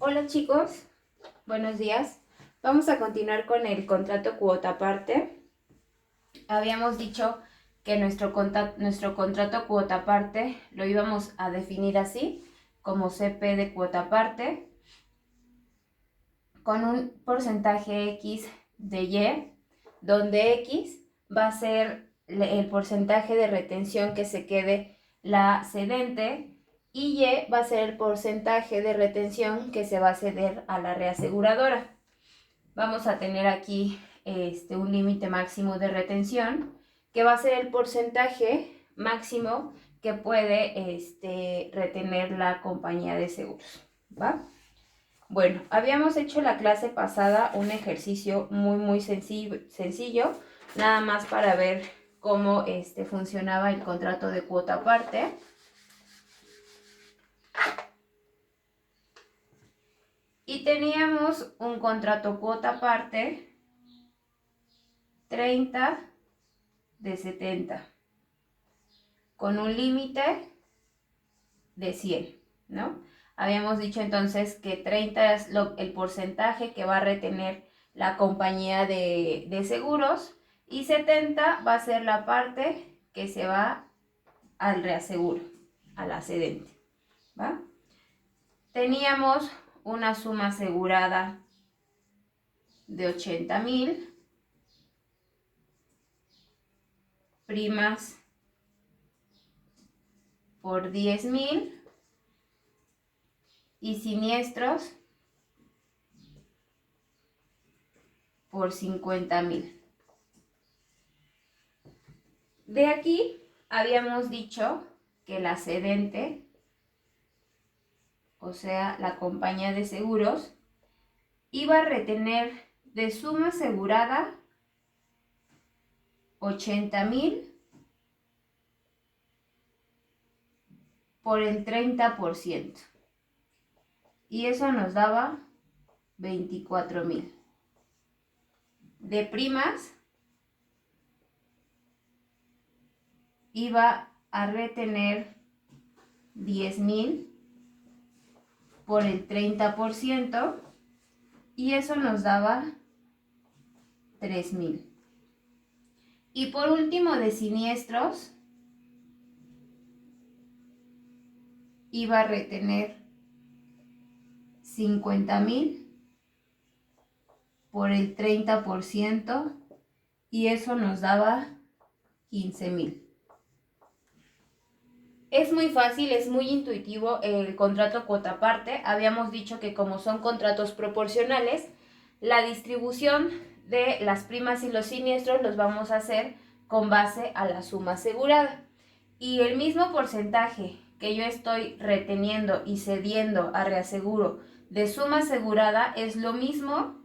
Hola chicos, buenos días. Vamos a continuar con el contrato cuota parte. Habíamos dicho que nuestro contrato cuota parte lo íbamos a definir así, como CP de cuota parte, con un porcentaje X de Y, donde X va a ser el porcentaje de retención que se quede la cedente y Y va a ser el porcentaje de retención que se va a ceder a la reaseguradora. Vamos a tener aquí un límite máximo de retención que va a ser el porcentaje máximo que puede retener la compañía de seguros, ¿va? Bueno, habíamos hecho la clase pasada un ejercicio muy sencillo, nada más para ver cómo funcionaba el contrato de cuota aparte. Y teníamos un contrato cuota aparte 30 de 70 con un límite de 100, ¿no? Habíamos dicho entonces que 30 es el porcentaje que va a retener la compañía de seguros y 70 va a ser la parte que se va al reaseguro, a la cedente, ¿va? Teníamos una suma asegurada de 80,000, primas por 10,000 y siniestros por 50,000. De aquí habíamos dicho que la cedente, o sea, la compañía de seguros, iba a retener de suma asegurada 80,000 por el 30%. Y eso nos daba 24,000. De primas iba a retener 10,000 por el 30% y eso nos daba 3,000. Y por último, de siniestros iba a retener 50,000 por el 30% y eso nos daba 15,000. Es muy fácil, es muy intuitivo el contrato cuota parte. Habíamos dicho que como son contratos proporcionales, la distribución de las primas y los siniestros los vamos a hacer con base a la suma asegurada. Y el mismo porcentaje que yo estoy reteniendo y cediendo a reaseguro de suma asegurada es lo mismo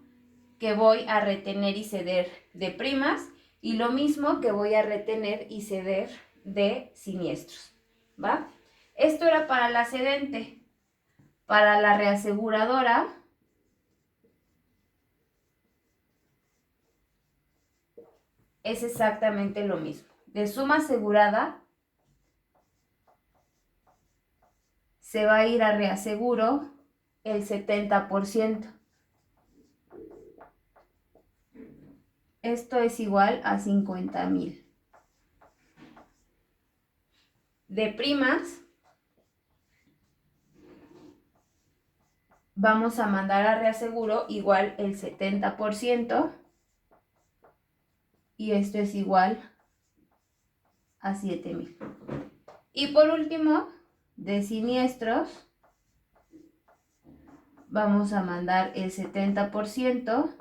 que voy a retener y ceder de primas y lo mismo que voy a retener y ceder de siniestros, ¿va? Esto era para la cedente. Para la reaseguradora es exactamente lo mismo. De suma asegurada se va a ir a reaseguro el 70%. Esto es igual a 50,000. De primas vamos a mandar a reaseguro igual el 70% y esto es igual a 7,000. Y por último, de siniestros vamos a mandar el 70%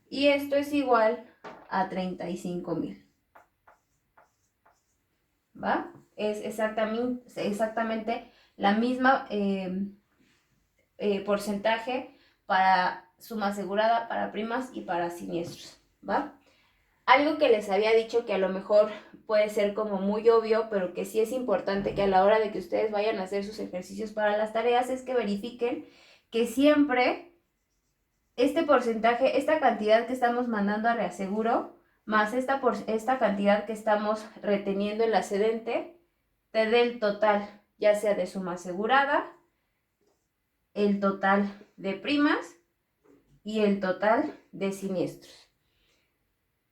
y esto es igual a 35,000. ¿Va? Es exactamente la misma porcentaje para suma asegurada, para primas y para siniestros. ¿Va? Algo que les había dicho que a lo mejor puede ser como muy obvio, pero que sí es importante que a la hora de que ustedes vayan a hacer sus ejercicios para las tareas es que verifiquen que siempre este porcentaje, esta cantidad que estamos mandando a reaseguro, más esta cantidad que estamos reteniendo en la cedente, te dé el total, ya sea de suma asegurada el total de primas y el total de siniestros.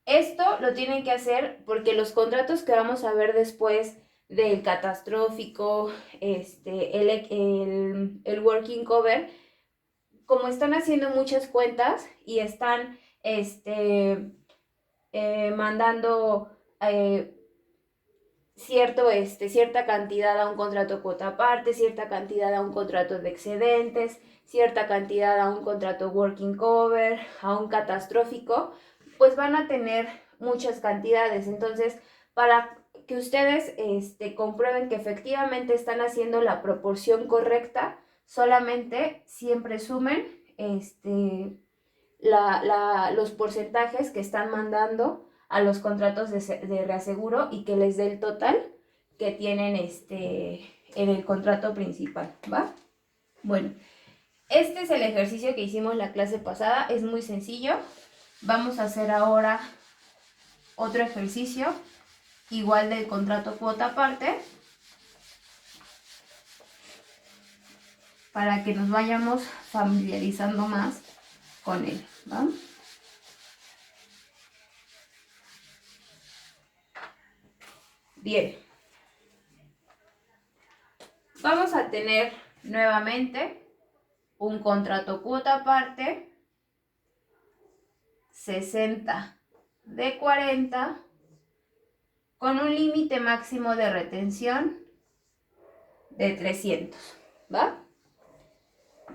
Esto lo tienen que hacer porque los contratos que vamos a ver después del catastrófico, el working cover, como están haciendo muchas cuentas y están mandando cierta cantidad a un contrato cuota aparte, cierta cantidad a un contrato de excedentes, cierta cantidad a un contrato working cover, a un catastrófico, pues van a tener muchas cantidades. Entonces, para que ustedes comprueben que efectivamente están haciendo la proporción correcta, solamente siempre sumen los porcentajes que están mandando a los contratos de reaseguro y que les dé el total que tienen en el contrato principal, ¿va? Bueno, este es el ejercicio que hicimos la clase pasada, es muy sencillo. Vamos a hacer ahora otro ejercicio, igual del contrato cuota aparte, para que nos vayamos familiarizando más con él, ¿va? Bien, vamos a tener nuevamente un contrato cuota aparte, 60 de 40, con un límite máximo de retención de 300, ¿va?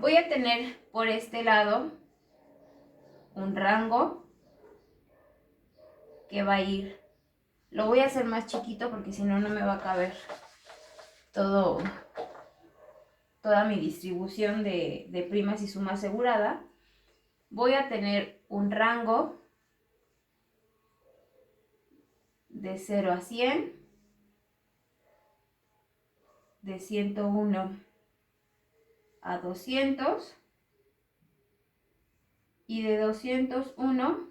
Voy a tener por este lado un rango que va a ir, lo voy a hacer más chiquito porque si no, no me va a caber toda mi distribución de primas y suma asegurada. Voy a tener un rango de 0 a 100, de 101 a 200 y de 201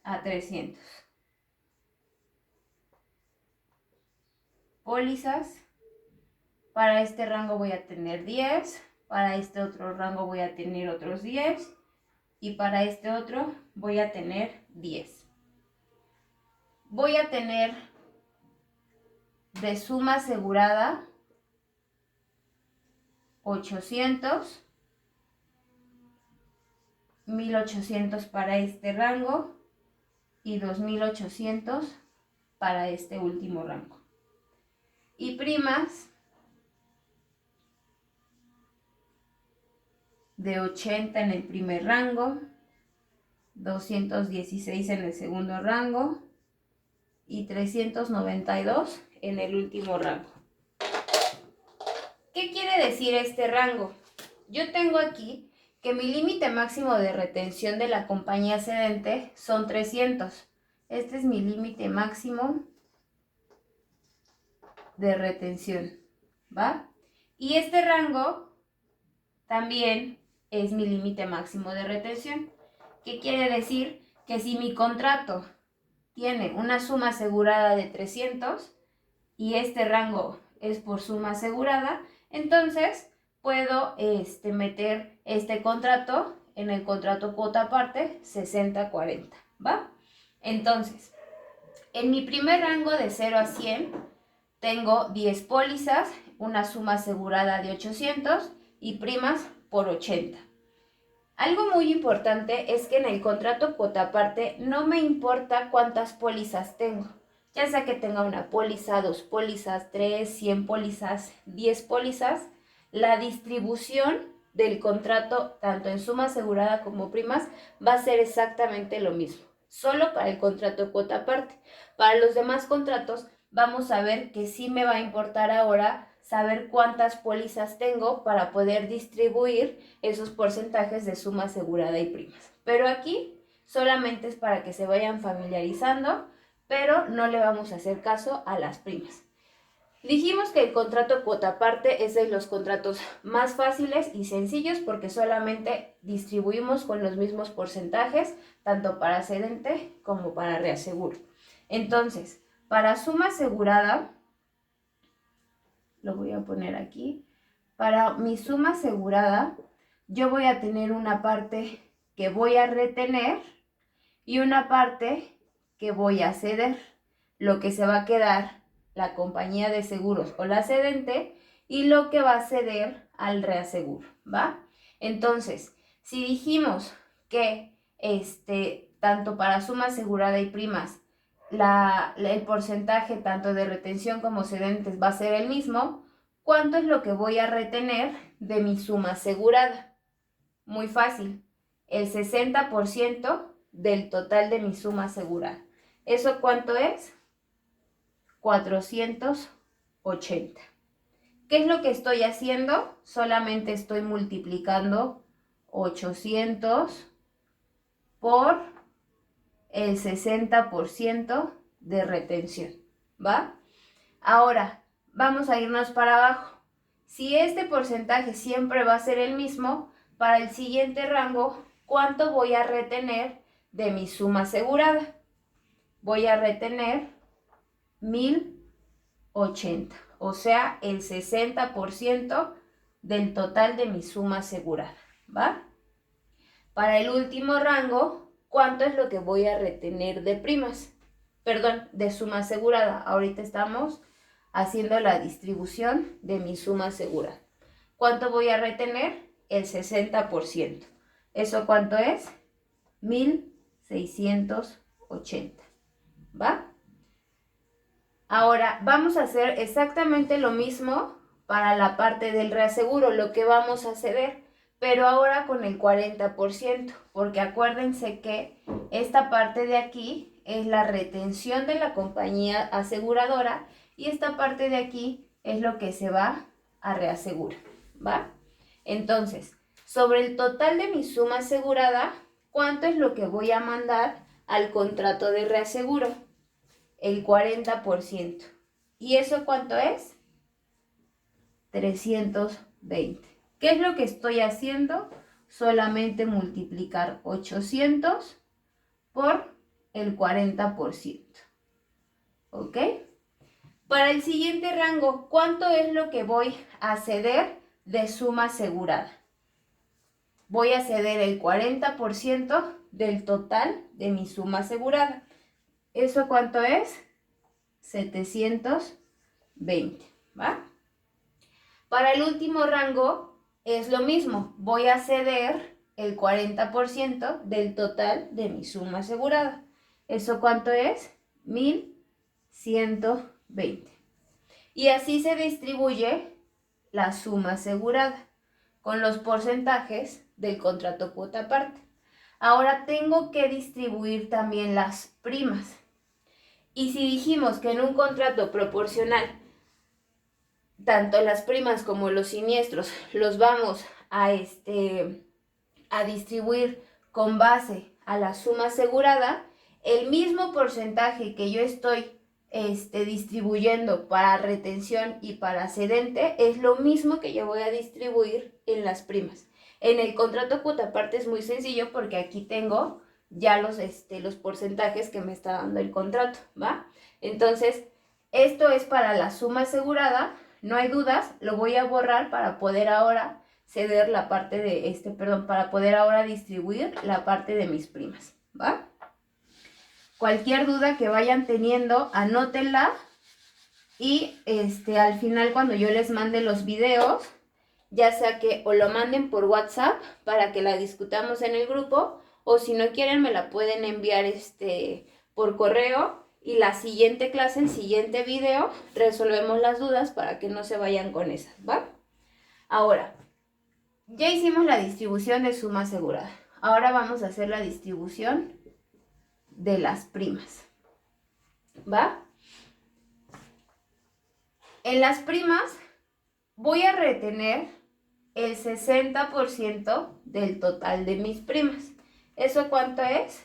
a 300. Pólizas, para este rango voy a tener 10, para este otro rango voy a tener otros 10 y para este otro voy a tener 10. Voy a tener de suma asegurada 800, 1800 para este rango y 2800 para este último rango. Y primas de 80 en el primer rango, 216 en el segundo rango y 392 en el último rango. ¿Qué quiere decir este rango? Yo tengo aquí que mi límite máximo de retención de la compañía cedente son 300. Este es mi límite máximo de retención, ¿va? Y este rango también es mi límite máximo de retención. ¿Qué quiere decir? Que si mi contrato tiene una suma asegurada de 300 y este rango es por suma asegurada, entonces puedo meter este contrato en el contrato cuota aparte 60-40, ¿va? Entonces, en mi primer rango de 0 a 100 tengo 10 pólizas, una suma asegurada de 800 y primas por 80. Algo muy importante es que en el contrato cuota aparte no me importa cuántas pólizas tengo. Ya sea que tenga una póliza, 2 pólizas, 3, 100 pólizas, 10 pólizas, la distribución del contrato, tanto en suma asegurada como primas, va a ser exactamente lo mismo. Solo para el contrato cuota aparte. Para los demás contratos, vamos a ver que sí me va a importar ahora saber cuántas pólizas tengo para poder distribuir esos porcentajes de suma asegurada y primas. Pero aquí solamente es para que se vayan familiarizando, pero no le vamos a hacer caso a las primas. Dijimos que el contrato cuota aparte es de los contratos más fáciles y sencillos porque solamente distribuimos con los mismos porcentajes, tanto para cedente como para reaseguro. Entonces, para suma asegurada, lo voy a poner aquí, para mi suma asegurada, yo voy a tener una parte que voy a retener y una parte que voy a ceder. Lo que se va a quedar la compañía de seguros o la cedente y lo que va a ceder al reaseguro, ¿va? Entonces, si dijimos que tanto para suma asegurada y primas, el porcentaje tanto de retención como cedentes va a ser el mismo, ¿cuánto es lo que voy a retener de mi suma asegurada? Muy fácil, el 60% del total de mi suma asegurada. ¿Eso cuánto es? 480. ¿Qué es lo que estoy haciendo? Solamente estoy multiplicando 800 por el 60% de retención, ¿va? Ahora, vamos a irnos para abajo. Si este porcentaje siempre va a ser el mismo, para el siguiente rango, ¿cuánto voy a retener de mi suma asegurada? Voy a retener 1080, o sea, el 60% del total de mi suma asegurada, ¿va? Para el último rango, ¿cuánto es lo que voy a retener de primas? Perdón, de suma asegurada. Ahorita estamos haciendo la distribución de mi suma asegurada. ¿Cuánto voy a retener? El 60%. ¿Eso cuánto es? 1680, ¿va? Ahora vamos a hacer exactamente lo mismo para la parte del reaseguro, lo que vamos a ceder, pero ahora con el 40%, porque acuérdense que esta parte de aquí es la retención de la compañía aseguradora y esta parte de aquí es lo que se va a reasegurar, ¿va? Entonces, sobre el total de mi suma asegurada, ¿cuánto es lo que voy a mandar al contrato de reaseguro? El 40%. ¿Y eso cuánto es? 320. ¿Qué es lo que estoy haciendo? Solamente multiplicar 800 por el 40%. ¿Ok? Para el siguiente rango, ¿cuánto es lo que voy a ceder de suma asegurada? Voy a ceder el 40% del total de mi suma asegurada. ¿Eso cuánto es? 720, ¿va? Para el último rango es lo mismo. Voy a ceder el 40% del total de mi suma asegurada. ¿Eso cuánto es? 1120. Y así se distribuye la suma asegurada con los porcentajes del contrato cuota aparte. Ahora tengo que distribuir también las primas. Y si dijimos que en un contrato proporcional, tanto las primas como los siniestros los vamos a distribuir con base a la suma asegurada, el mismo porcentaje que yo estoy distribuyendo para retención y para cedente es lo mismo que yo voy a distribuir en las primas. En el contrato cuota aparte es muy sencillo porque aquí tengo ya los porcentajes que me está dando el contrato, ¿va? Entonces, esto es para la suma asegurada, no hay dudas, lo voy a borrar para poder ahora ceder la parte de para poder ahora distribuir la parte de mis primas, ¿va? Cualquier duda que vayan teniendo, anótenla y al final cuando yo les mande los videos, ya sea que o lo manden por WhatsApp para que la discutamos en el grupo, o si no quieren me la pueden enviar por correo y la siguiente clase, el siguiente video, resolvemos las dudas para que no se vayan con esas, ¿va? Ahora, ya hicimos la distribución de suma asegurada. Ahora vamos a hacer la distribución de las primas, ¿va? En las primas voy a retener el 60% del total de mis primas. ¿Eso cuánto es?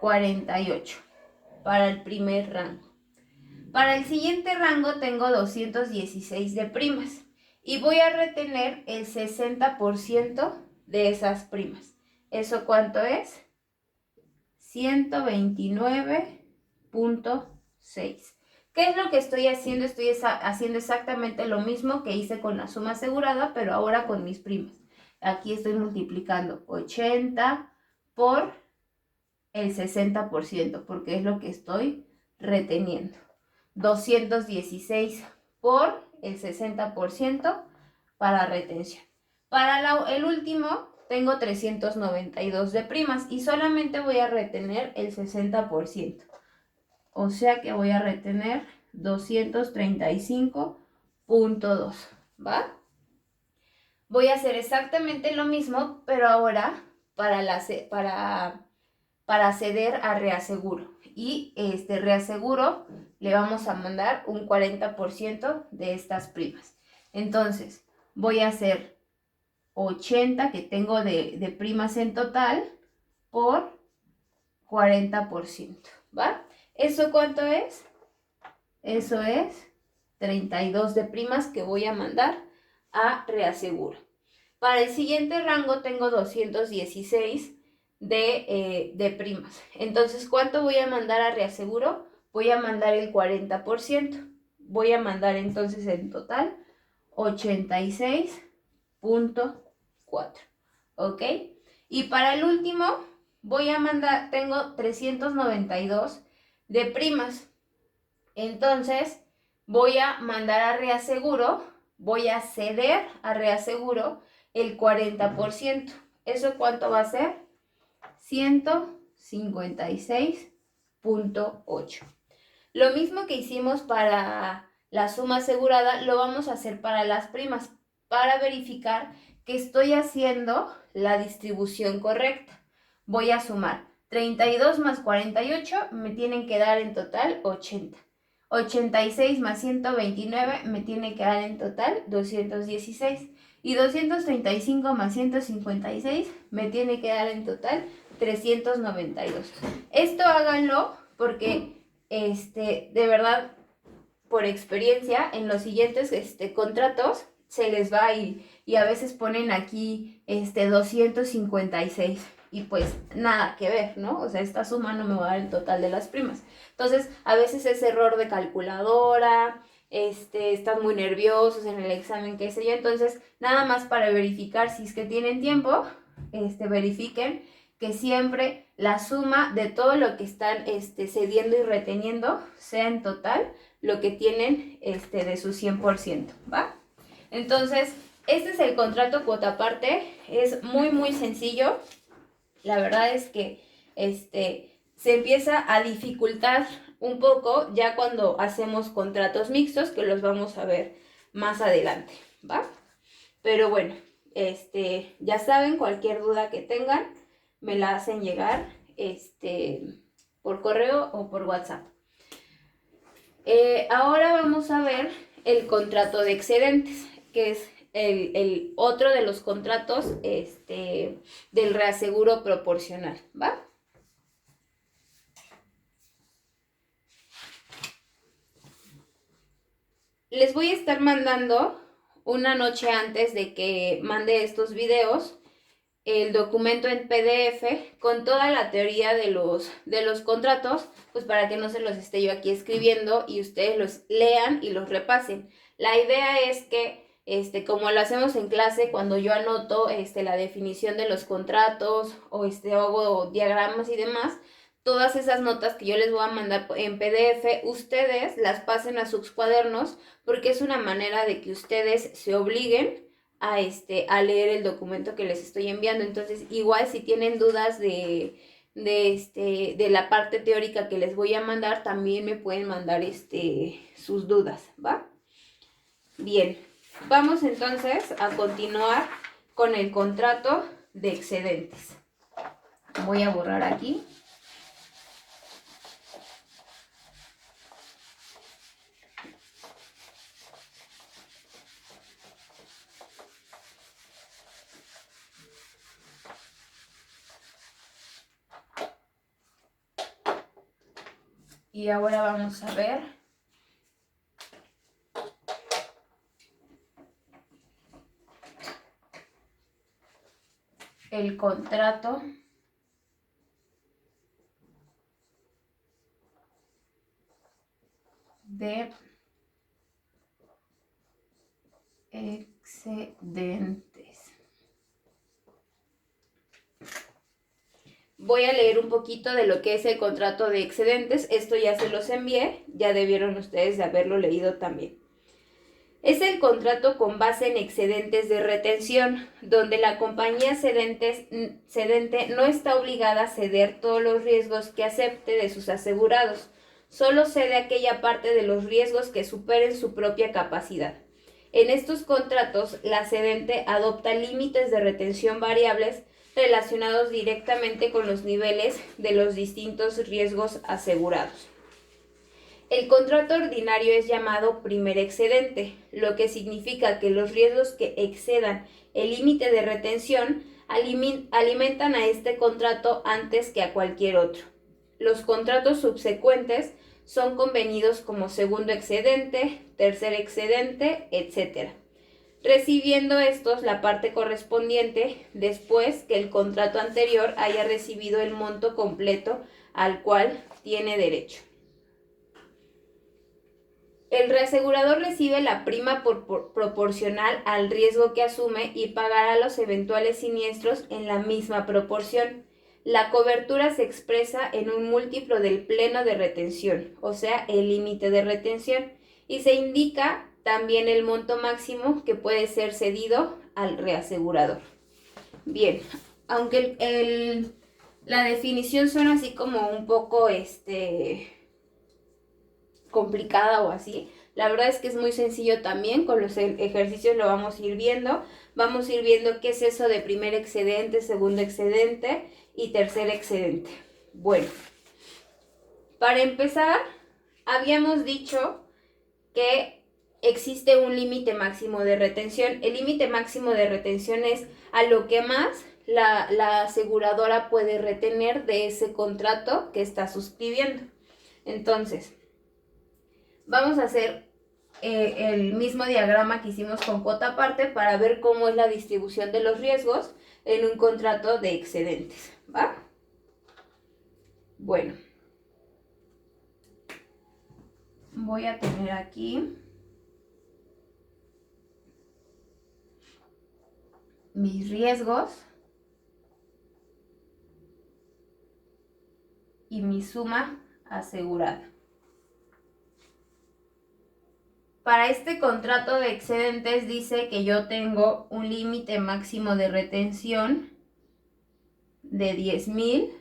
48 para el primer rango. Para el siguiente rango tengo 216 de primas y voy a retener el 60% de esas primas. ¿Eso cuánto es? 129.6. ¿Qué es lo que estoy haciendo? Estoy haciendo exactamente lo mismo que hice con la suma asegurada, pero ahora con mis primas. Aquí estoy multiplicando 80 por el 60%, porque es lo que estoy reteniendo. 216 por el 60% para retención. Para el último tengo 392 de primas y solamente voy a retener el 60%. O sea que voy a retener 235.2, ¿va? Voy a hacer exactamente lo mismo, pero ahora para ceder a reaseguro. Y este reaseguro le vamos a mandar un 40% de estas primas. Entonces, voy a hacer 80 que tengo de primas en total por 40%, ¿va? ¿Eso cuánto es? Eso es 32 de primas que voy a mandar a reaseguro. Para el siguiente rango tengo 216 de primas. Entonces, ¿cuánto voy a mandar a reaseguro? Voy a mandar el 40%. Voy a mandar entonces en total 86.4. ¿Ok? Y para el último voy a mandar, tengo 392 de primas. Entonces, voy a mandar a reaseguro, voy a ceder a reaseguro el 40%. ¿Eso cuánto va a ser? 156.8. Lo mismo que hicimos para la suma asegurada, lo vamos a hacer para las primas, para verificar que estoy haciendo la distribución correcta. Voy a sumar 32 más 48, me tienen que dar en total 80. 86 más 129 me tiene que dar en total 216. Y 235 más 156 me tiene que dar en total 392. Esto háganlo porque de verdad, por experiencia, en los siguientes contratos se les va y a veces ponen aquí 256 y pues nada que ver, ¿no? O sea, esta suma no me va a dar el total de las primas. Entonces, a veces es error de calculadora, están muy nerviosos en el examen, qué sé yo. Entonces, nada más para verificar si es que tienen tiempo, verifiquen que siempre la suma de todo lo que están cediendo y reteniendo sea en total lo que tienen de su 100%, ¿va? Entonces, este es el contrato cuota aparte, es muy sencillo. La verdad es que se empieza a dificultar un poco ya cuando hacemos contratos mixtos, que los vamos a ver más adelante, ¿va? Pero bueno, ya saben, cualquier duda que tengan, me la hacen llegar por correo o por WhatsApp. Ahora vamos a ver el contrato de excedentes, que es el otro de los contratos del reaseguro proporcional, ¿va? Les voy a estar mandando una noche antes de que mande estos videos el documento en PDF con toda la teoría de los contratos, pues para que no se los esté yo aquí escribiendo y ustedes los lean y los repasen. La idea es que, como lo hacemos en clase, cuando yo anoto la definición de los contratos o hago diagramas y demás, todas esas notas que yo les voy a mandar en PDF, ustedes las pasen a sus cuadernos porque es una manera de que ustedes se obliguen a leer el documento que les estoy enviando. Entonces, igual si tienen dudas de la parte teórica que les voy a mandar, también me pueden mandar sus dudas, ¿va? Bien, vamos entonces a continuar con el contrato de excedentes. Voy a borrar aquí. Y ahora vamos a ver el contrato de excedentes. Voy a leer un poquito de lo que es el contrato de excedentes. Esto ya se los envié, ya debieron ustedes de haberlo leído también. Es el contrato con base en excedentes de retención, donde la compañía cedente no está obligada a ceder todos los riesgos que acepte de sus asegurados. Solo cede aquella parte de los riesgos que superen su propia capacidad. En estos contratos, la cedente adopta límites de retención variables relacionados directamente con los niveles de los distintos riesgos asegurados. El contrato ordinario es llamado primer excedente, lo que significa que los riesgos que excedan el límite de retención alimentan a este contrato antes que a cualquier otro. Los contratos subsecuentes son convenidos como segundo excedente, tercer excedente, etc., recibiendo estos la parte correspondiente después que el contrato anterior haya recibido el monto completo al cual tiene derecho. El reasegurador recibe la prima proporcional al riesgo que asume y pagará los eventuales siniestros en la misma proporción. La cobertura se expresa en un múltiplo del pleno de retención, o sea, el límite de retención, y se indica también el monto máximo que puede ser cedido al reasegurador. Bien, aunque la definición suena así como un poco complicada o así, la verdad es que es muy sencillo también. Con los ejercicios lo vamos a ir viendo. Vamos a ir viendo qué es eso de primer excedente, segundo excedente y tercer excedente. Bueno, para empezar, habíamos dicho que existe un límite máximo de retención. El límite máximo de retención es a lo que más la aseguradora puede retener de ese contrato que está suscribiendo. Entonces, vamos a hacer el mismo diagrama que hicimos con cuota aparte para ver cómo es la distribución de los riesgos en un contrato de excedentes, ¿va? Bueno, voy a tener aquí mis riesgos y mi suma asegurada. Para este contrato de excedentes dice que yo tengo un límite máximo de retención de 10,000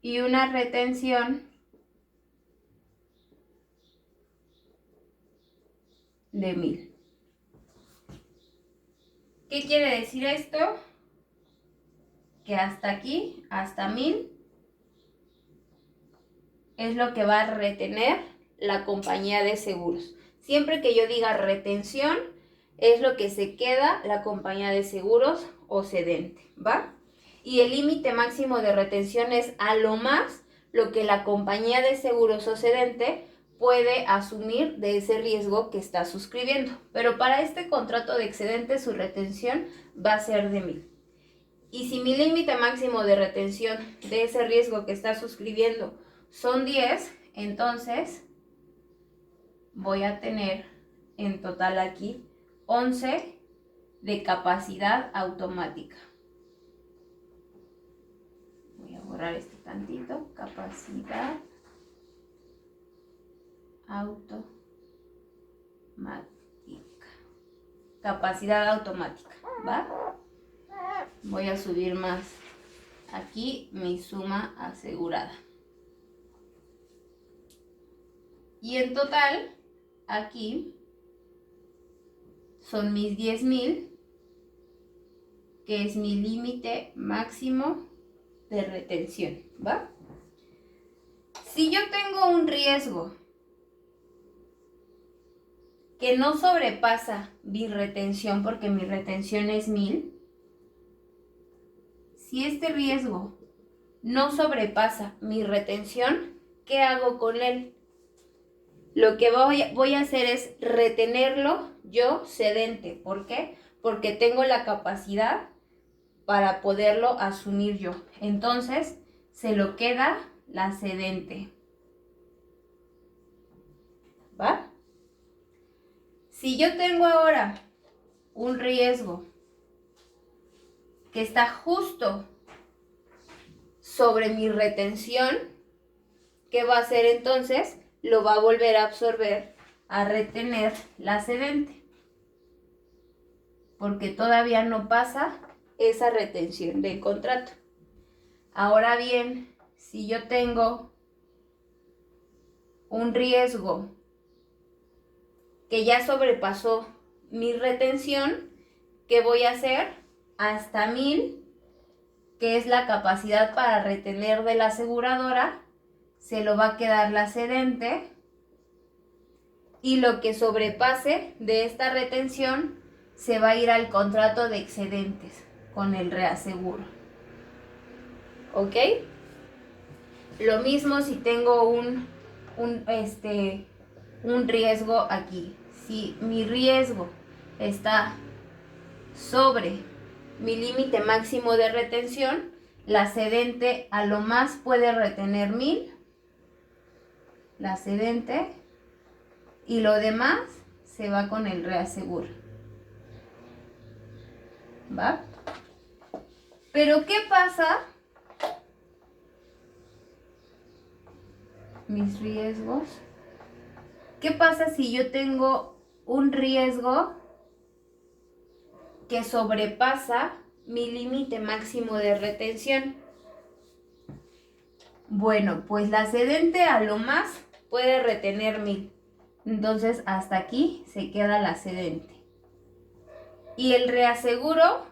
y una retención de 1,000. ¿Qué quiere decir esto? Que hasta aquí, hasta 1,000, es lo que va a retener la compañía de seguros. Siempre que yo diga retención, es lo que se queda la compañía de seguros o cedente, ¿va? Y el límite máximo de retención es a lo más lo que la compañía de seguros o cedente puede asumir de ese riesgo que está suscribiendo. Pero para este contrato de excedente su retención va a ser de 1,000. Y si mi límite máximo de retención de ese riesgo que está suscribiendo son 10, entonces voy a tener en total aquí 11 de capacidad automática. Voy a borrar este tantito. Capacidad automática. Capacidad automática, ¿va? Voy a subir más aquí mi suma asegurada. Y en total, aquí son mis 10,000, que es mi límite máximo de retención, ¿va? Si yo tengo un riesgo que no sobrepasa mi retención, porque mi retención es 1,000, si este riesgo no sobrepasa mi retención, ¿qué hago con él? Lo que voy a hacer es retenerlo yo cedente. ¿Por qué? Porque tengo la capacidad para poderlo asumir yo. Entonces, se lo queda la cedente. ¿Va? Si yo tengo ahora un riesgo que está justo sobre mi retención, ¿qué va a hacer entonces? Lo va a volver a absorber, a retener la cedente, porque todavía no pasa esa retención del contrato. Ahora bien, si yo tengo un riesgo que ya sobrepasó mi retención, ¿qué voy a hacer? Hasta 1000, que es la capacidad para retener de la aseguradora, se lo va a quedar la cedente, y lo que sobrepase de esta retención se va a ir al contrato de excedentes con el reaseguro. ¿Ok? Lo mismo si tengo un riesgo aquí. Si mi riesgo está sobre mi límite máximo de retención, la cedente a lo más puede retener 1000, la cedente, y lo demás se va con el reaseguro. ¿Va? Pero ¿qué pasa? Mis riesgos. ¿Qué pasa si yo tengo un riesgo que sobrepasa mi límite máximo de retención? Bueno, pues la cedente a lo más puede retener 1000. Entonces hasta aquí se queda la cedente. Y el reaseguro,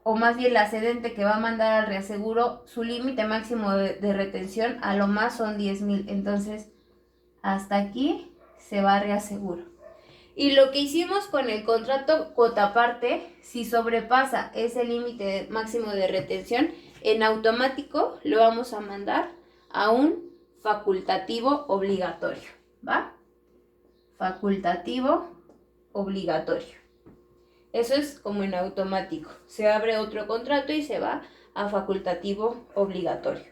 o más bien la cedente que va a mandar al reaseguro, su límite máximo de retención a lo más son 10,000. Entonces hasta aquí se va a reaseguro. Y lo que hicimos con el contrato cuota parte, si sobrepasa ese límite máximo de retención, en automático lo vamos a mandar a un facultativo obligatorio, ¿va? Facultativo obligatorio. Eso es como en automático. Se abre otro contrato y se va a facultativo obligatorio.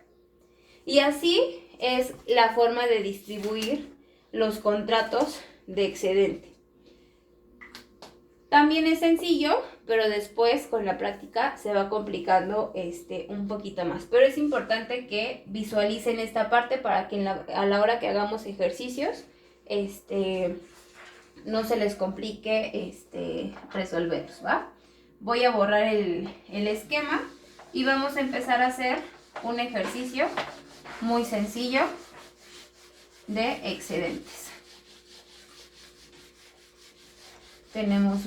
Y así es la forma de distribuir los contratos de excedente. También es sencillo, pero después con la práctica se va complicando un poquito más. Pero es importante que visualicen esta parte para que a la hora que hagamos ejercicios no se les complique resolverlos, ¿va? Voy a borrar el esquema y vamos a empezar a hacer un ejercicio muy sencillo de excedentes. Tenemos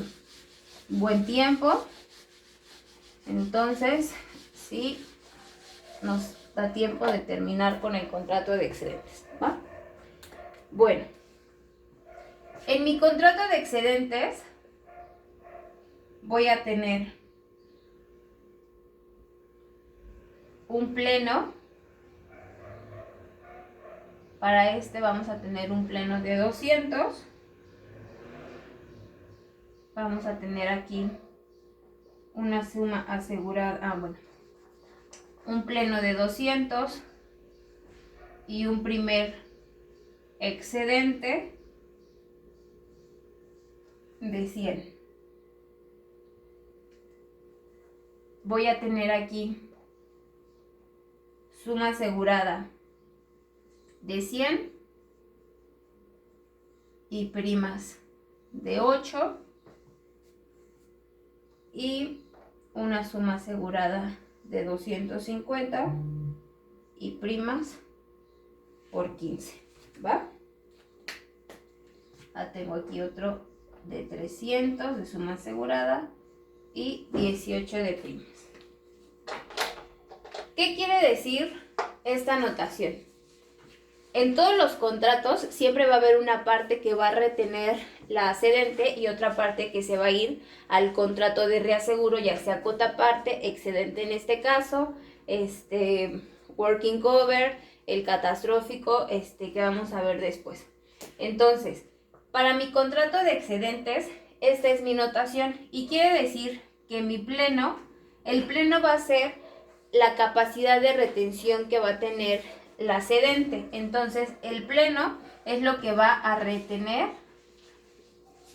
buen tiempo, entonces sí nos da tiempo de terminar con el contrato de excedentes, ¿va? Bueno, en mi contrato de excedentes voy a tener un pleno. Para vamos a tener un pleno de 200. Vamos a tener aquí una suma asegurada, un pleno de 200 y un primer excedente de 100. Voy a tener aquí suma asegurada de 100 y primas de 8 y una suma asegurada de 250 y primas por 15, ¿va? Tengo aquí otro de 300 de suma asegurada y 18 de primas. ¿Qué quiere decir esta notación? En todos los contratos siempre va a haber una parte que va a retener la cedente y otra parte que se va a ir al contrato de reaseguro, ya sea cuota parte, excedente en este caso, working cover, el catastrófico, que vamos a ver después. Entonces, para mi contrato de excedentes, esta es mi notación y quiere decir que mi pleno, el pleno va a ser la capacidad de retención que va a tener la cedente. Entonces, el pleno es lo que va a retener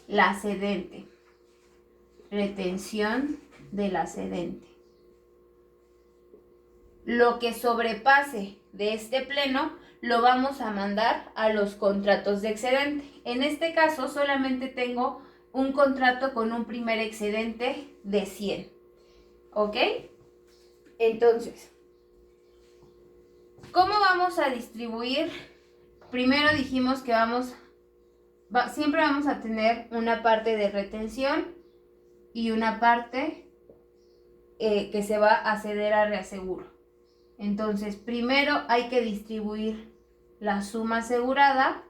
la cedente. Retención de la cedente. Lo que sobrepase de este pleno lo vamos a mandar a los contratos de excedente. En este caso solamente tengo un contrato con un primer excedente de 100. ¿Ok? Entonces, ¿cómo vamos a distribuir? Primero dijimos que siempre vamos a tener una parte de retención y una parte que se va a ceder a reaseguro. Entonces, primero hay que distribuir la suma asegurada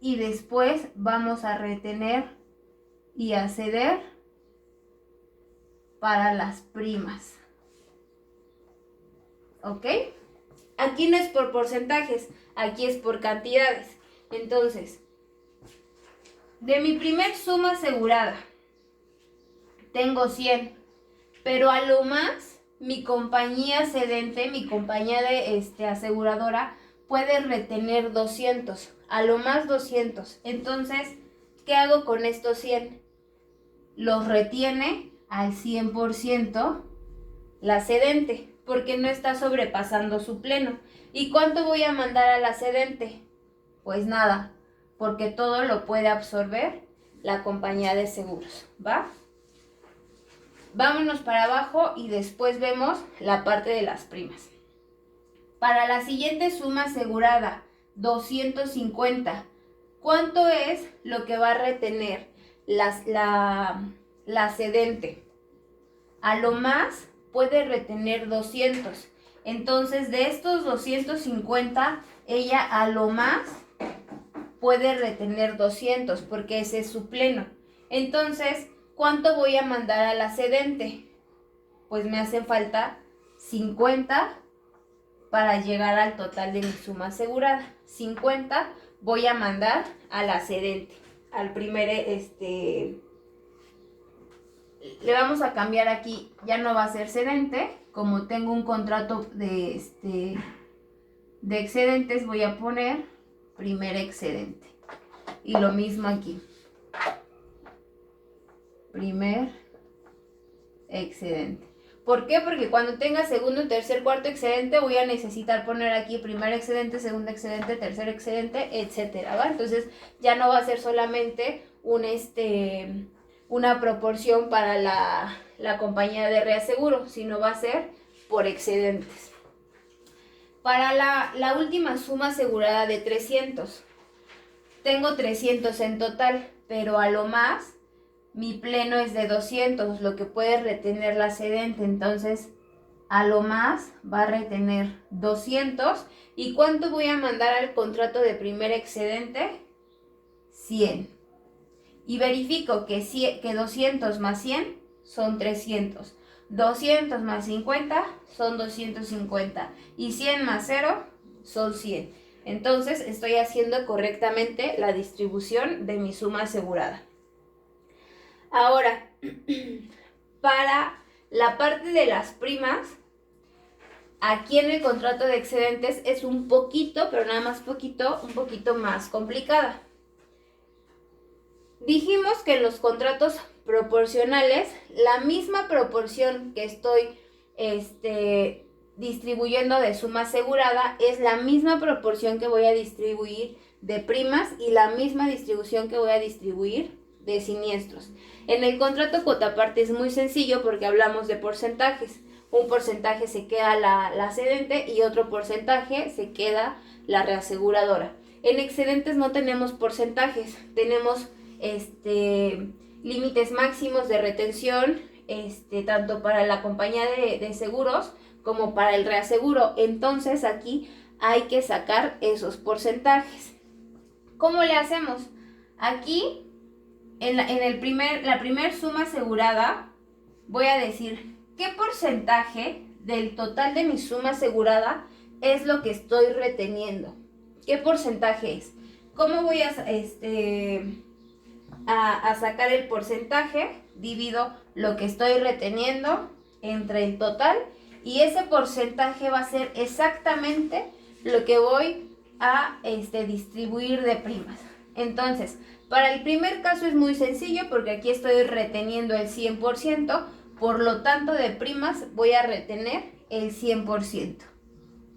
y después vamos a retener y a ceder para las primas. ¿Ok? Aquí no es por porcentajes, aquí es por cantidades. Entonces, de mi primer suma asegurada, tengo 100, pero a lo más mi compañía cedente, mi compañía de aseguradora, puede retener 200, a lo más 200. Entonces, ¿qué hago con estos 100? Los retiene al 100% la cedente, porque no está sobrepasando su pleno. ¿Y cuánto voy a mandar a la cedente? Pues nada, porque todo lo puede absorber la compañía de seguros, ¿va? Vámonos para abajo y después vemos la parte de las primas. Para la siguiente suma asegurada, 250, ¿cuánto es lo que va a retener la cedente? A lo más puede retener 200. Entonces, de estos 250, ella a lo más puede retener 200 porque ese es su pleno. Entonces, ¿cuánto voy a mandar a la cedente? Pues me hace falta 50 para llegar al total de mi suma asegurada. 50 voy a mandar a la cedente. Al primer, le vamos a cambiar aquí, ya no va a ser cedente. Como tengo un contrato de excedentes, voy a poner primer excedente. Y lo mismo aquí. Primer excedente. ¿Por qué? Porque cuando tenga segundo, tercer, cuarto excedente voy a necesitar poner aquí primer excedente, segundo excedente, tercer excedente, etcétera, ¿va? Entonces ya no va a ser solamente una proporción para la compañía de reaseguro, sino va a ser por excedentes. Para la última suma asegurada de 300, tengo 300 en total, pero a lo más mi pleno es de 200, lo que puede retener la cedente. Entonces, a lo más va a retener 200. ¿Y cuánto voy a mandar al contrato de primer excedente? 100. Y verifico que 200 más 100 son 300. 200 más 50 son 250. Y 100 más 0 son 100. Entonces, estoy haciendo correctamente la distribución de mi suma asegurada. Ahora, para la parte de las primas, aquí en el contrato de excedentes es un poquito, pero nada más poquito, un poquito más complicada. Dijimos que en los contratos proporcionales, la misma proporción que estoy distribuyendo de suma asegurada es la misma proporción que voy a distribuir de primas y la misma distribución que voy a distribuir de siniestros. En el contrato cuota parte es muy sencillo porque hablamos de porcentajes. Un porcentaje se queda la cedente y otro porcentaje se queda la reaseguradora. En excedentes no tenemos porcentajes, tenemos límites máximos de retención, tanto para la compañía de seguros como para el reaseguro. Entonces aquí hay que sacar esos porcentajes. ¿Cómo le hacemos? Aquí en la primer suma asegurada voy a decir qué porcentaje del total de mi suma asegurada es lo que estoy reteniendo. ¿Qué porcentaje es? ¿Cómo voy a a sacar el porcentaje, divido lo que estoy reteniendo entre el total y ese porcentaje va a ser exactamente lo que voy a distribuir de primas. Entonces, para el primer caso es muy sencillo porque aquí estoy reteniendo el 100%, por lo tanto de primas voy a retener el 100%.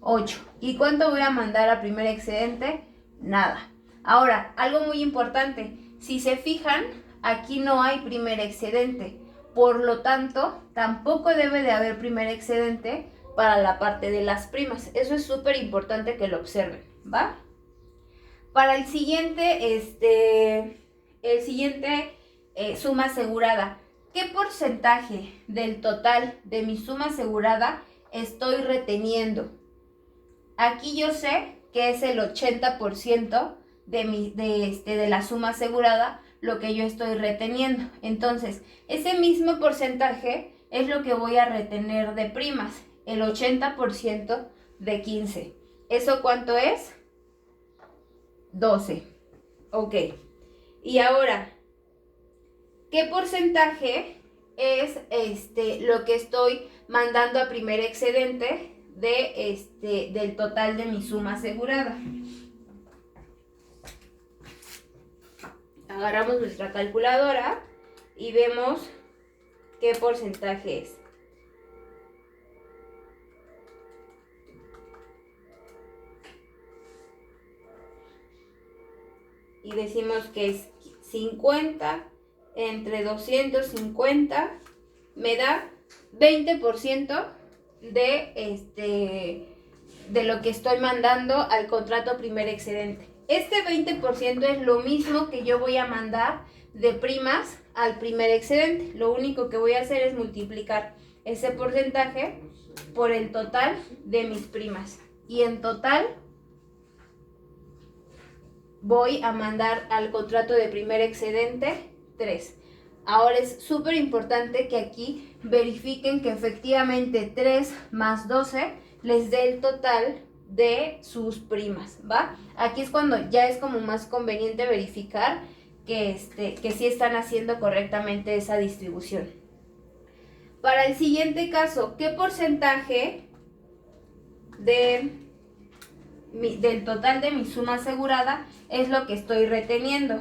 8. ¿Y cuánto voy a mandar a primer excedente? Nada. Ahora, algo muy importante, si se fijan, aquí no hay primer excedente, por lo tanto, tampoco debe de haber primer excedente para la parte de las primas. Eso es súper importante que lo observen, ¿va? Para el siguiente, suma asegurada, ¿qué porcentaje del total de mi suma asegurada estoy reteniendo? Aquí yo sé que es el 80% de la suma asegurada lo que yo estoy reteniendo. Entonces, ese mismo porcentaje es lo que voy a retener de primas, el 80% de 15. ¿Eso cuánto es? 12. Ok. Y ahora, ¿qué porcentaje es lo que estoy mandando a primer excedente del total de mi suma asegurada? Agarramos nuestra calculadora y vemos qué porcentaje es. Y decimos que es 50 entre 250 me da 20% de lo que estoy mandando al contrato primer excedente. Este 20% es lo mismo que yo voy a mandar de primas al primer excedente. Lo único que voy a hacer es multiplicar ese porcentaje por el total de mis primas. Y en total voy a mandar al contrato de primer excedente 3. Ahora es súper importante que aquí verifiquen que efectivamente 3 más 12 les dé el total de sus primas, ¿va? Aquí es cuando ya es como más conveniente verificar que sí están haciendo correctamente esa distribución. Para el siguiente caso, ¿qué porcentaje del total de mi suma asegurada es lo que estoy reteniendo?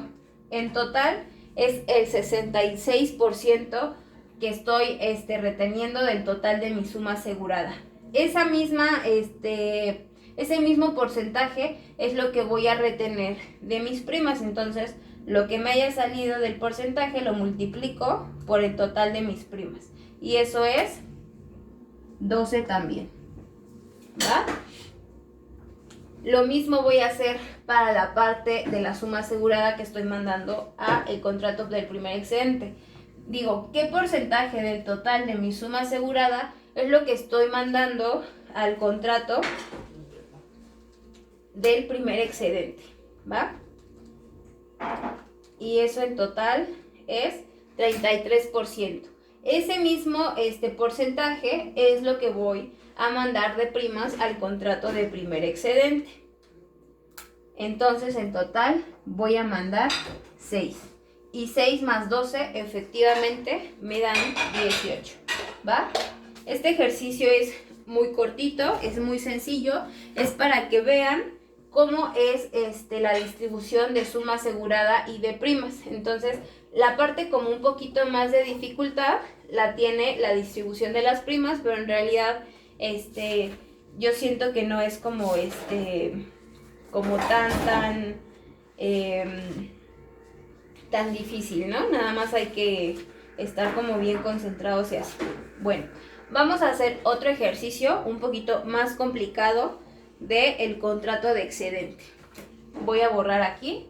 En total es el 66% que estoy reteniendo del total de mi suma asegurada. Ese mismo porcentaje es lo que voy a retener de mis primas. Entonces, lo que me haya salido del porcentaje lo multiplico por el total de mis primas. Y eso es 12 también, ¿va? Lo mismo voy a hacer para la parte de la suma asegurada que estoy mandando a el contrato del primer excedente. Digo, ¿qué porcentaje del total de mi suma asegurada es lo que estoy mandando al contrato del primer excedente? ¿Va? Y eso en total es 33%. Ese mismo porcentaje es lo que voy a mandar de primas al contrato de primer excedente. Entonces en total voy a mandar 6. Y 6 más 12 efectivamente me dan 18. ¿Va? Este ejercicio es muy cortito, es muy sencillo. Es para que vean cómo es la distribución de suma asegurada y de primas. Entonces, la parte como un poquito más de dificultad la tiene la distribución de las primas, pero en realidad yo siento que no es como como tan difícil, ¿no? Nada más hay que estar como bien concentrados y así. Bueno, vamos a hacer otro ejercicio un poquito más complicado del contrato de excedente. Voy a borrar aquí.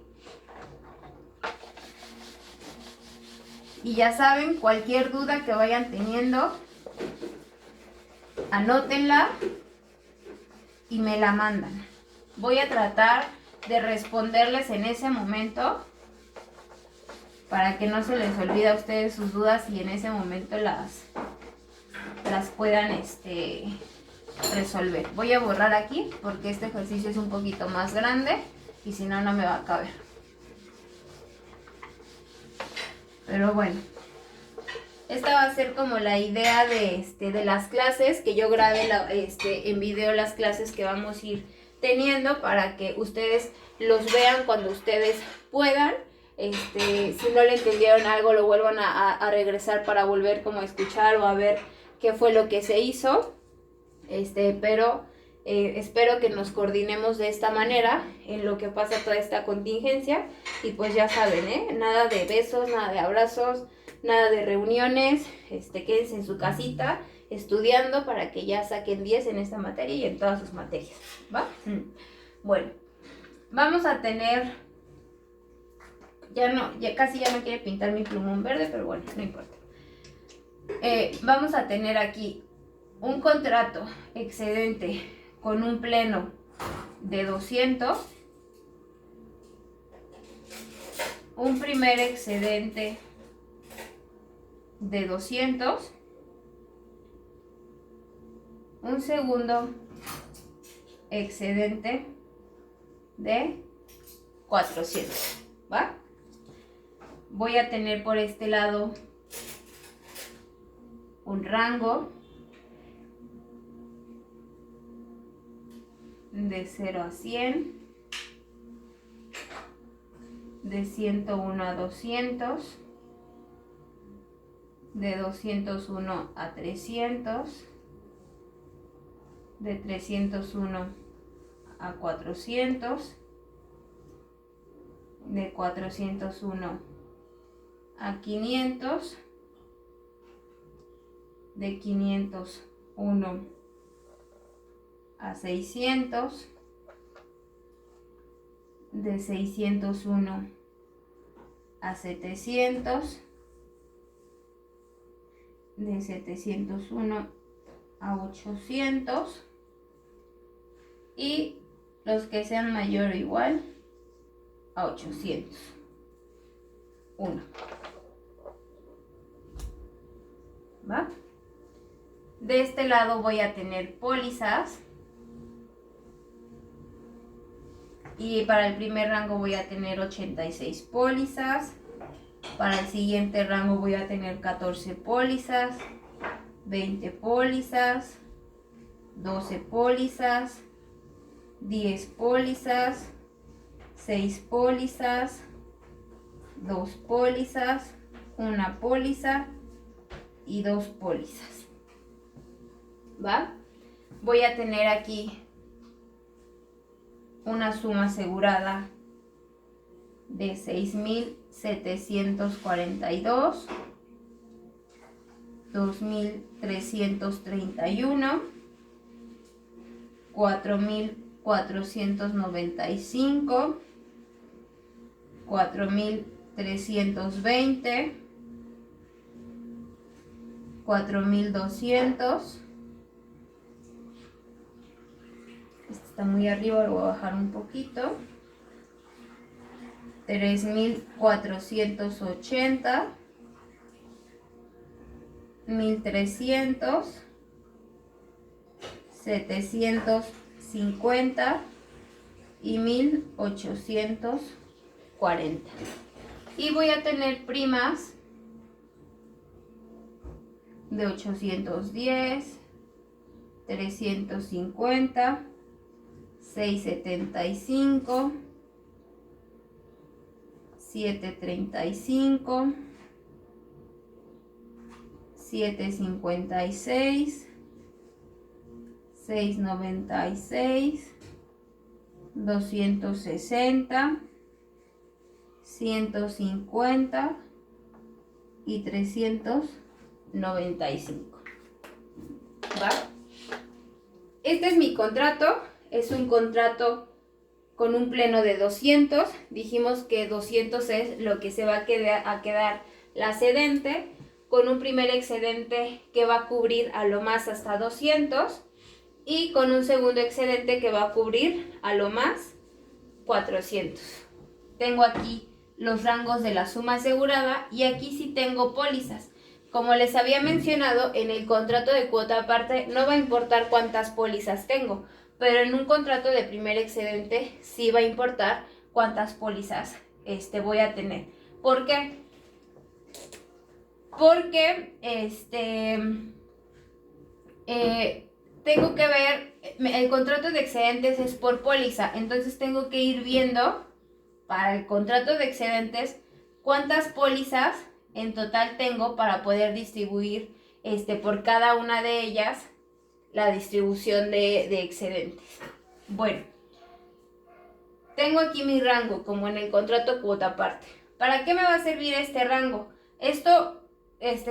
Y ya saben, cualquier duda que vayan teniendo, anótenla y me la mandan. Voy a tratar de responderles en ese momento para que no se les olvide a ustedes sus dudas y en ese momento las puedan resolver. Voy a borrar aquí porque este ejercicio es un poquito más grande y si no, no me va a caber. Pero bueno, esta va a ser como la idea de las clases, que yo grabe en video las clases que vamos a ir teniendo para que ustedes los vean cuando ustedes puedan. Si no le entendieron algo, lo vuelvan a regresar para volver como a escuchar o a ver qué fue lo que se hizo. Pero espero que nos coordinemos de esta manera en lo que pasa toda esta contingencia. Y pues ya saben, nada de besos, nada de abrazos, nada de reuniones. Quédense en su casita estudiando para que ya saquen 10 en esta materia y en todas sus materias, ¿va? Bueno, vamos a tener, casi ya no quiere pintar mi plumón verde, pero bueno, no importa. Vamos a tener aquí un contrato excedente con un pleno de 200, un primer excedente de 200, un segundo excedente de 400, ¿va? Voy a tener por este lado un rango de 0 a 100, de 101 a 200, de 201 a 300, de 301 a 400, de 401 a 500, de 501 a 600, de 601 a 700, de 701 a 800 y los que sean mayor o igual a 800. 1. ¿Va? De este lado voy a tener pólizas. Y para el primer rango voy a tener 86 pólizas. Para el siguiente rango voy a tener 14 pólizas, 20 pólizas, 12 pólizas, 10 pólizas, 6 pólizas, 2 pólizas, 1 póliza y 2 pólizas. ¿Va? Voy a tener aquí una suma asegurada de 6,742, 2,331, 4,495, 4,320, 4,200. Este está muy arriba, lo voy a bajar un poquito. 3,480, 1,300, 750 y 1,840. Y voy a tener primas de 810, 350, 675, 735, 756, 696, 260, 150 y 395. ¿Va? Este es mi contrato. Es un contrato con un pleno de 200. Dijimos que 200 es lo que se va a quedar la cedente, con un primer excedente que va a cubrir a lo más hasta 200 y con un segundo excedente que va a cubrir a lo más 400. Tengo aquí los rangos de la suma asegurada y aquí sí tengo pólizas. Como les había mencionado, en el contrato de cuota aparte no va a importar cuántas pólizas tengo, pero en un contrato de primer excedente sí va a importar cuántas pólizas voy a tener. ¿Por qué? porque tengo que ver, el contrato de excedentes es por póliza, entonces tengo que ir viendo para el contrato de excedentes cuántas pólizas en total tengo para poder distribuir por cada una de ellas la distribución de excedentes. Bueno, tengo aquí mi rango como en el contrato cuota aparte. ¿Para qué me va a servir este rango? Esto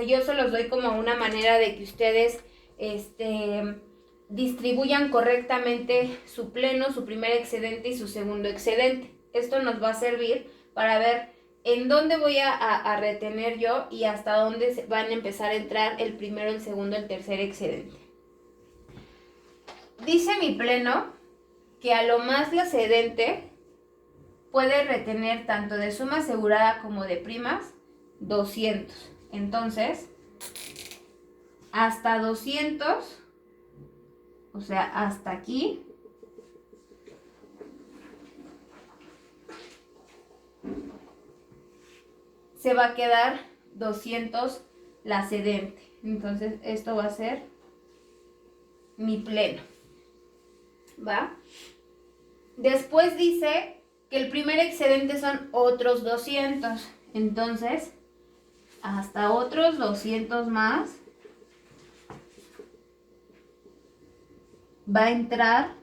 yo se los doy como una manera de que ustedes distribuyan correctamente su pleno, su primer excedente y su segundo excedente. Esto nos va a servir para ver en dónde voy a retener yo y hasta dónde van a empezar a entrar el primero, el segundo, el tercer excedente. Dice mi pleno que a lo más la cedente puede retener tanto de suma asegurada como de primas 200. Entonces, hasta 200, o sea, hasta aquí, se va a quedar 200 la cedente. Entonces, esto va a ser mi pleno. ¿Va? Después dice que el primer excedente son otros 200. Entonces, hasta otros 200 más va a entrar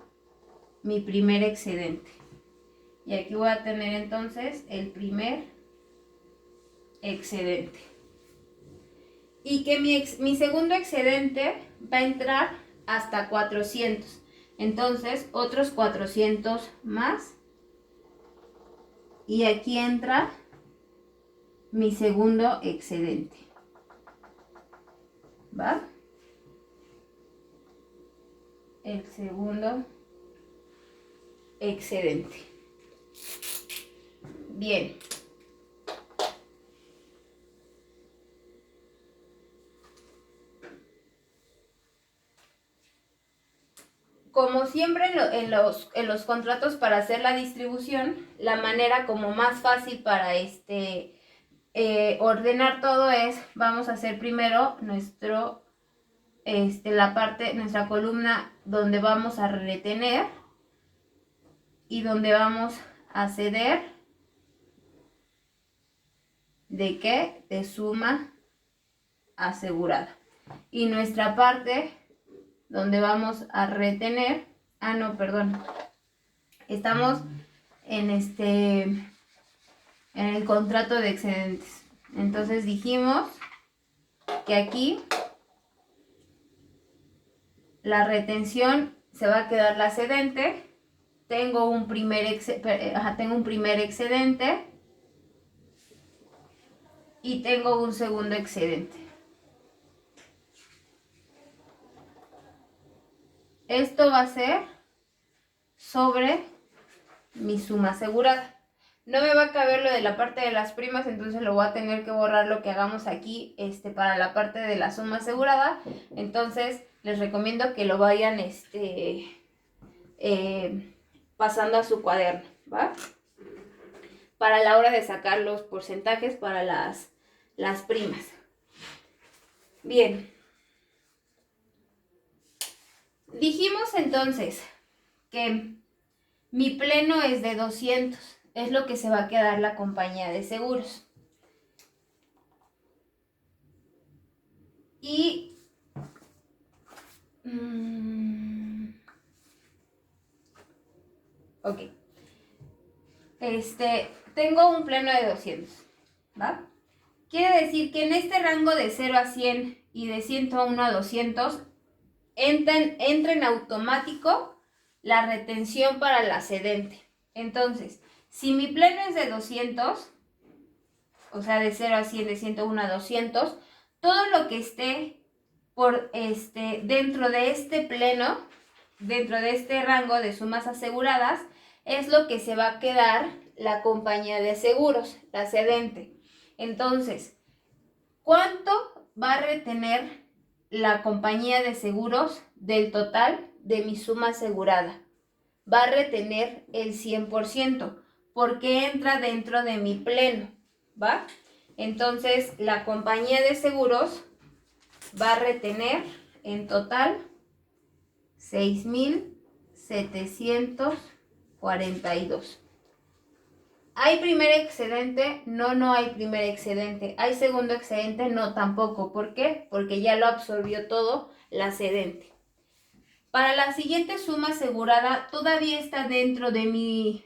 mi primer excedente. Y aquí voy a tener entonces el primer excedente. Y que mi segundo excedente va a entrar hasta 400. Entonces, otros 400 más. Y aquí entra mi segundo excedente. ¿Va? El segundo excedente. Bien. Como siempre en los contratos para hacer la distribución, la manera como más fácil para ordenar todo es, vamos a hacer primero nuestra columna donde vamos a retener y donde vamos a ceder. ¿De qué? De suma asegurada. Y nuestra parte donde vamos a retener, estamos en el contrato de excedentes. Entonces dijimos que aquí la retención se va a quedar la cedente. Tengo un primer excedente y tengo un segundo excedente. Esto va a ser sobre mi suma asegurada. No me va a caber lo de la parte de las primas, entonces lo voy a tener que borrar lo que hagamos aquí para la parte de la suma asegurada. Entonces les recomiendo que lo vayan pasando a su cuaderno, ¿va? Para la hora de sacar los porcentajes para las primas. Bien. Dijimos entonces que mi pleno es de 200, es lo que se va a quedar la compañía de seguros. Y ok. Tengo un pleno de 200, ¿va? Quiere decir que en este rango de 0 a 100 y de 101 a 200 entra en automático la retención para la cedente. Entonces, si mi pleno es de 200, o sea, de 0 a 100, de 101 a 200, todo lo que esté dentro de este pleno, dentro de este rango de sumas aseguradas, es lo que se va a quedar la compañía de seguros, la cedente. Entonces, ¿cuánto va a retener la compañía de seguros del total de mi suma asegurada? Va a retener el 100%, porque entra dentro de mi pleno, ¿va? Entonces, la compañía de seguros va a retener en total 6,742. ¿Hay primer excedente? No, no hay primer excedente. ¿Hay segundo excedente? No, tampoco. ¿Por qué? Porque ya lo absorbió todo la cedente. Para la siguiente suma asegurada todavía está dentro de mi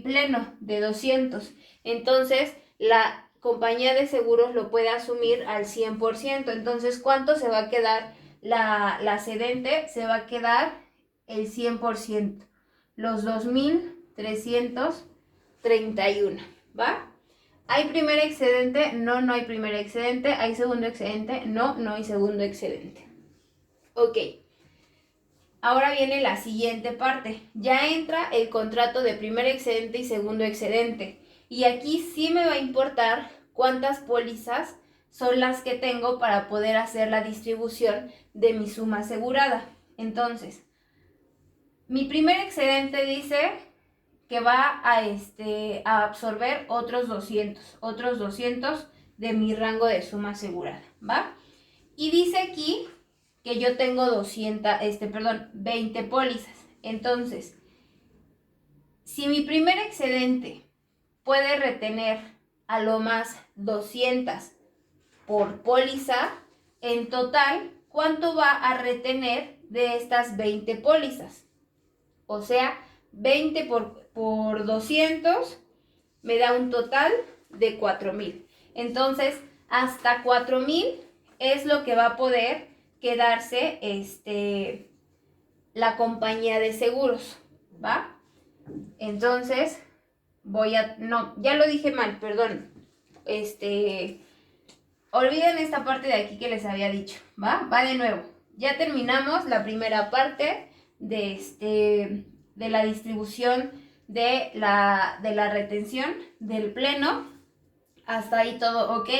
pleno de 200. Entonces, la compañía de seguros lo puede asumir al 100%. Entonces, ¿cuánto se va a quedar la cedente? Se va a quedar el 100%. Los 2,331. ¿Va? ¿Hay primer excedente? No, no hay primer excedente. ¿Hay segundo excedente? No, no hay segundo excedente. Ok. Ahora viene la siguiente parte. Ya entra el contrato de primer excedente y segundo excedente. Y aquí sí me va a importar cuántas pólizas son las que tengo para poder hacer la distribución de mi suma asegurada. Entonces, mi primer excedente dice que va a absorber otros 200 de mi rango de suma asegurada, ¿va? Y dice aquí que yo tengo 20 pólizas. Entonces, si mi primer excedente puede retener a lo más 200 por póliza, en total, ¿cuánto va a retener de estas 20 pólizas? O sea, 20 por 200 me da un total de 4,000. Entonces, hasta 4,000 es lo que va a poder quedarse la compañía de seguros, ¿va? Entonces, no, ya lo dije mal, perdón. Olviden esta parte de aquí que les había dicho, ¿va? Va de nuevo. Ya terminamos la primera parte de la distribución de la retención del pleno. Hasta ahí todo ok.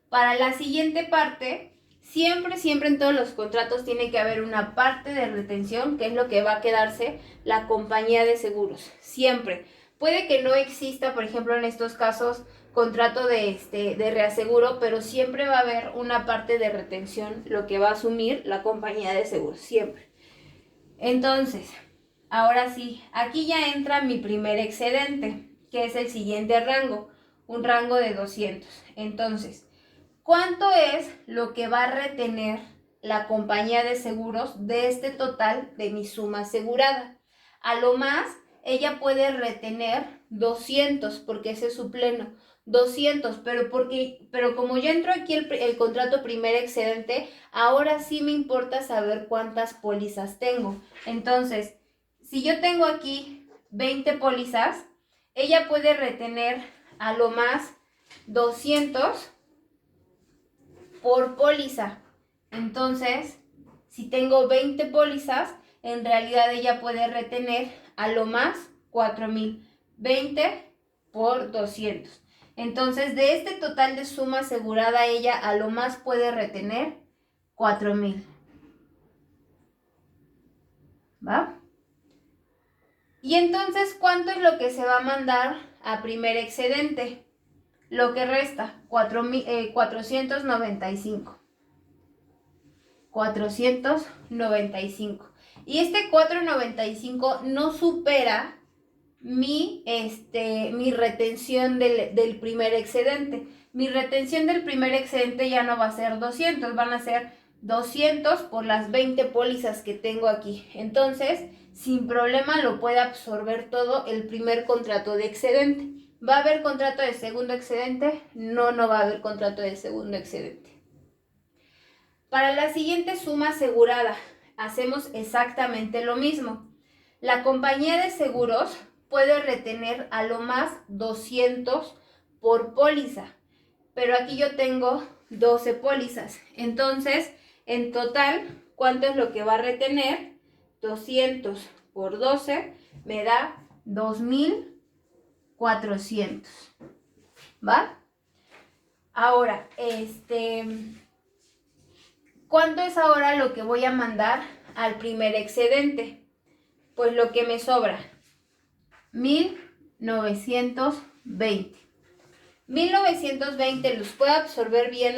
Para la siguiente parte, siempre en todos los contratos tiene que haber una parte de retención, que es lo que va a quedarse la compañía de seguros. Siempre. Puede que no exista, por ejemplo, en estos casos, contrato de reaseguro, pero siempre va a haber una parte de retención, lo que va a asumir la compañía de seguros. Siempre. Entonces, ahora sí, aquí ya entra mi primer excedente, que es el siguiente rango, un rango de 200. Entonces, ¿cuánto es lo que va a retener la compañía de seguros de este total de mi suma asegurada? A lo más, ella puede retener 200, porque ese es su pleno. 200, pero como ya entró aquí el contrato primer excedente, ahora sí me importa saber cuántas pólizas tengo. Entonces, si yo tengo aquí 20 pólizas, ella puede retener a lo más 200 por póliza. Entonces, si tengo 20 pólizas, en realidad ella puede retener a lo más 4,000. 20 por 200. Entonces, de este total de suma asegurada, ella a lo más puede retener 4,000. ¿Va? Y entonces, ¿cuánto es lo que se va a mandar a primer excedente? Lo que resta, 495. 495. Y este 495 no supera mi retención del primer excedente. Mi retención del primer excedente ya no va a ser 200, van a ser 200 por las 20 pólizas que tengo aquí. Entonces, sin problema lo puede absorber todo el primer contrato de excedente. ¿Va a haber contrato de segundo excedente? No, no va a haber contrato de segundo excedente. Para la siguiente suma asegurada, hacemos exactamente lo mismo. La compañía de seguros puede retener a lo más 200 por póliza, pero aquí yo tengo 12 pólizas. Entonces, en total, ¿cuánto es lo que va a retener? 200 por 12 me da 2,400. ¿Va? Ahora, ¿cuánto es ahora lo que voy a mandar al primer excedente? Pues lo que me sobra, 1,920. 1920 los puede absorber bien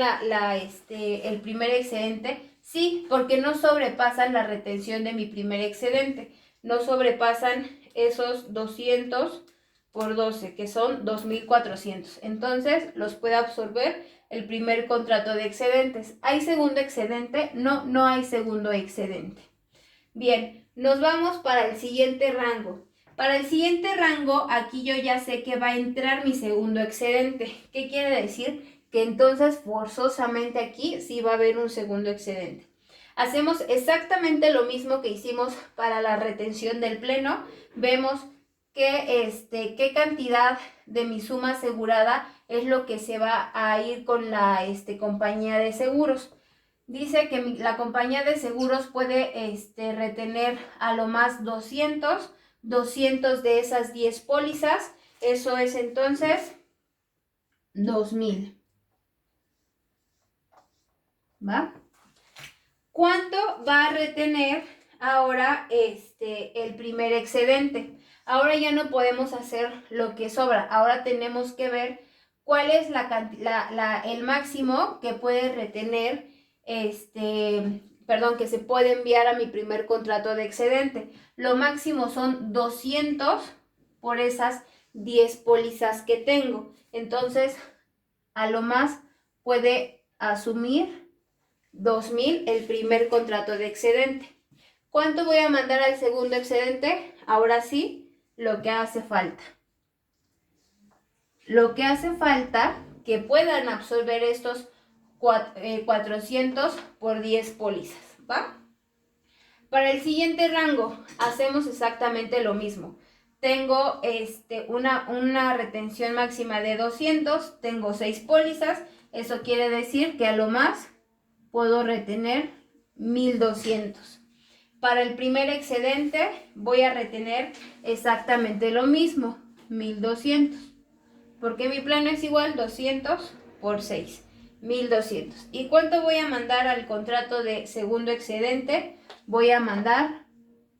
el primer excedente. Sí, porque no sobrepasan la retención de mi primer excedente. No sobrepasan esos 200 por 12, que son 2.400. Entonces, los puede absorber el primer contrato de excedentes. ¿Hay segundo excedente? No, no hay segundo excedente. Bien, nos vamos para el siguiente rango. Para el siguiente rango, aquí yo ya sé que va a entrar mi segundo excedente. ¿Qué quiere decir? Que entonces forzosamente aquí sí va a haber un segundo excedente. Hacemos exactamente lo mismo que hicimos para la retención del pleno. Vemos que qué cantidad de mi suma asegurada es lo que se va a ir con la compañía de seguros. Dice que la compañía de seguros puede retener a lo más 200 de esas 10 pólizas. Eso es entonces 2.000. ¿Va? ¿Cuánto va a retener ahora el primer excedente? Ahora ya no podemos hacer lo que sobra. Ahora tenemos que ver cuál es el máximo que puede retener, que se puede enviar a mi primer contrato de excedente. Lo máximo son 200 por esas 10 pólizas que tengo. Entonces, a lo más puede asumir 2.000 el primer contrato de excedente. ¿Cuánto voy a mandar al segundo excedente? Ahora sí, lo que hace falta. Lo que hace falta que puedan absorber estos 400 por 10 pólizas, ¿va? Para el siguiente rango hacemos exactamente lo mismo. Tengo una retención máxima de 200, tengo 6 pólizas, eso quiere decir que a lo más puedo retener 1.200. Para el primer excedente voy a retener exactamente lo mismo, 1.200. Porque mi plano es igual 200 por 6, 1.200. ¿Y cuánto voy a mandar al contrato de segundo excedente? Voy a mandar